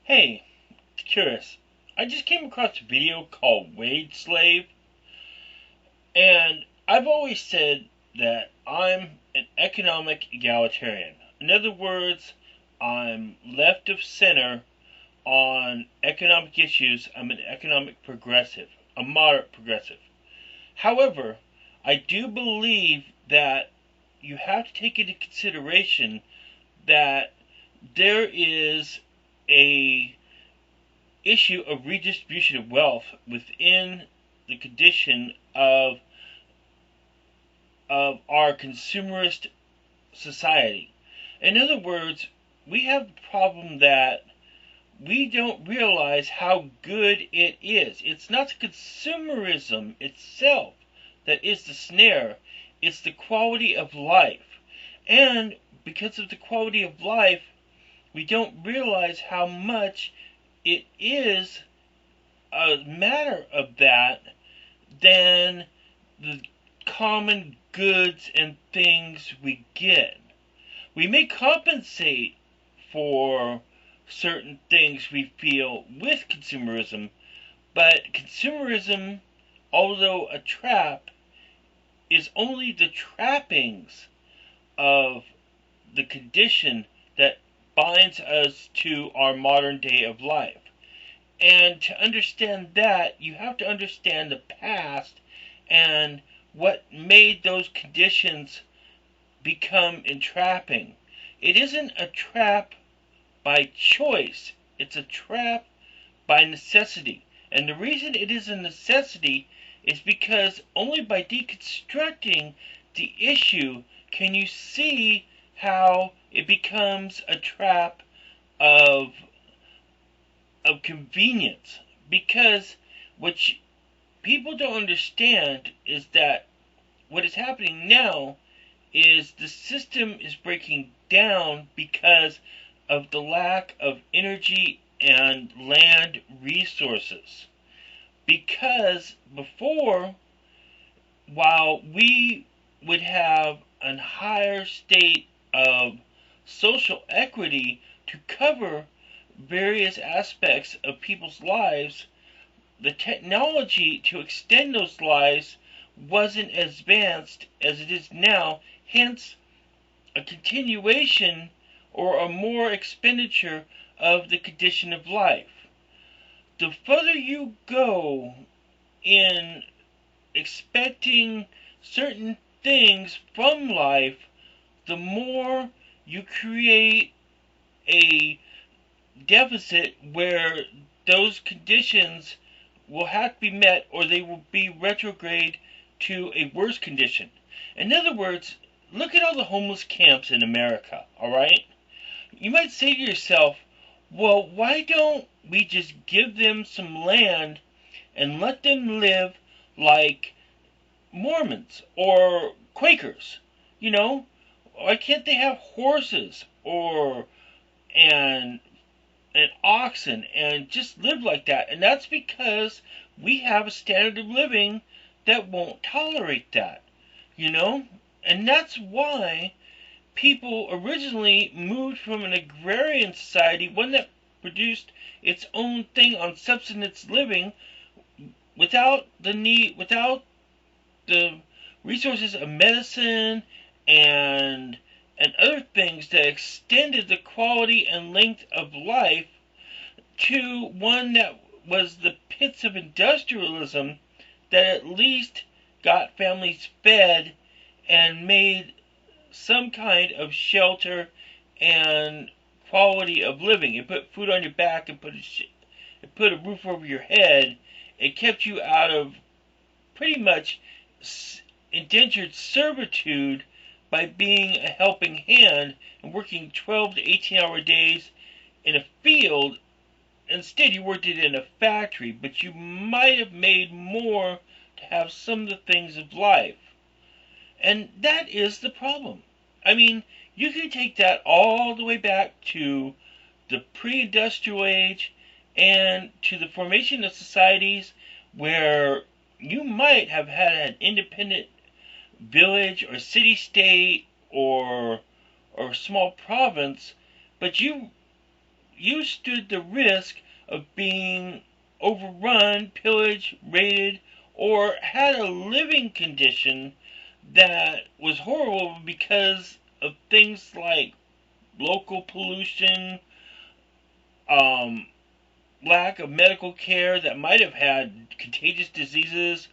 Hey, curious. I just came across a video called Wage Slave, and I've always said that I'm an economic egalitarian. In other words, I'm left of center on economic issues. I'm an economic progressive, a moderate progressive. However, I do believe that you have to take into consideration that there is a issue of redistribution of wealth within the condition of our consumerist society. In other words, we have the problem that we don't realize how good it is. It's not the consumerism itself that is the snare, it's the quality of life. And because of the quality of life, we don't realize how much it is a matter of that than the common goods and things we get. We may compensate for certain things we feel with consumerism, but consumerism, although a trap, is only the trappings of the condition that binds us to our modern day of life. And to understand that, you have to understand the past and what made those conditions become entrapping. It isn't a trap by choice, it's a trap by necessity. And the reason it is a necessity is because only by deconstructing the issue can you see how it becomes a trap of convenience. Because what people don't understand is that what is happening now is the system is breaking down because of the lack of energy and land resources. Because before, while we would have a higher state of social equity to cover various aspects of people's lives, the technology to extend those lives wasn't as advanced as it is now, hence a continuation or a more expenditure of the condition of life. The further you go in expecting certain things from life, the more you create a deficit where those conditions will have to be met or they will be retrograde to a worse condition. In other words, look at all the homeless camps in America, alright? You might say to yourself, well, why don't we just give them some land and let them live like Mormons or Quakers? You know, why can't they have horses or and oxen and just live like that? And that's because we have a standard of living that won't tolerate that, you know? And that's why people originally moved from an agrarian society, one that produced its own thing on subsistence living without the resources of medicine and other things that extended the quality and length of life, to one that was the pits of industrialism that at least got families fed and made some kind of shelter and quality of living. It put food on your back and it put a roof over your head. It kept you out of pretty much indentured servitude by being a helping hand and working 12 to 18-hour days in a field. Instead, you worked it in a factory, but you might have made more to have some of the things of life. And that is the problem. I mean, you can take that all the way back to the pre-industrial age and to the formation of societies where you might have had an independent village or city-state or small province, but you you stood the risk of being overrun, pillaged, raided, or had a living condition that was horrible because of things like local pollution, um, lack of medical care that might have had contagious diseases,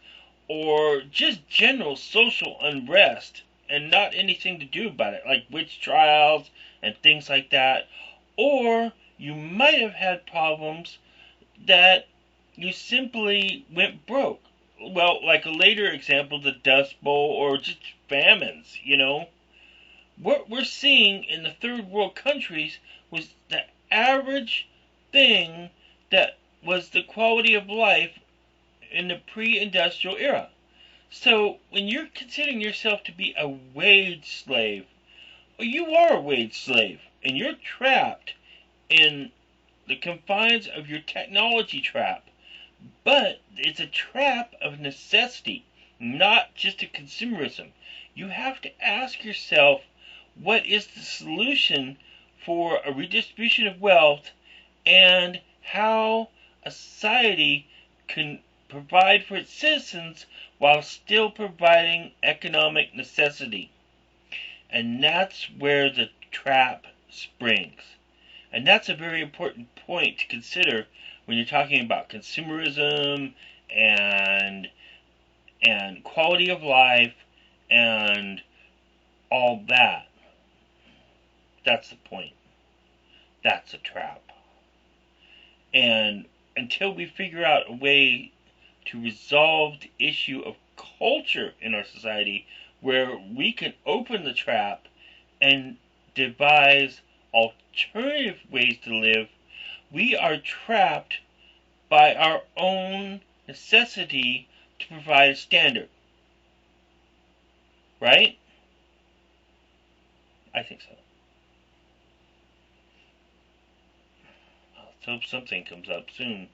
or just general social unrest and not anything to do about it, like witch trials and things like that. Or you might have had problems that you simply went broke. Well, like a later example, the Dust Bowl, or just famines. What we're seeing in the third world countries was the average thing that was the quality of life in the pre-industrial era. So when you're considering yourself to be a wage slave, well, you are a wage slave, and you're trapped in the confines of your technology trap. But it's a trap of necessity, not just a consumerism. You have to ask yourself, what is the solution for a redistribution of wealth, and how a society can provide for its citizens while still providing economic necessity. And that's where the trap springs. And that's a very important point to consider when you're talking about consumerism and quality of life and all that. That's the point. That's a trap. And until we figure out a way to resolve the issue of culture in our society, where we can open the trap and devise alternative ways to live, we are trapped by our own necessity to provide a standard. Right? I think so. Let's hope something comes up soon.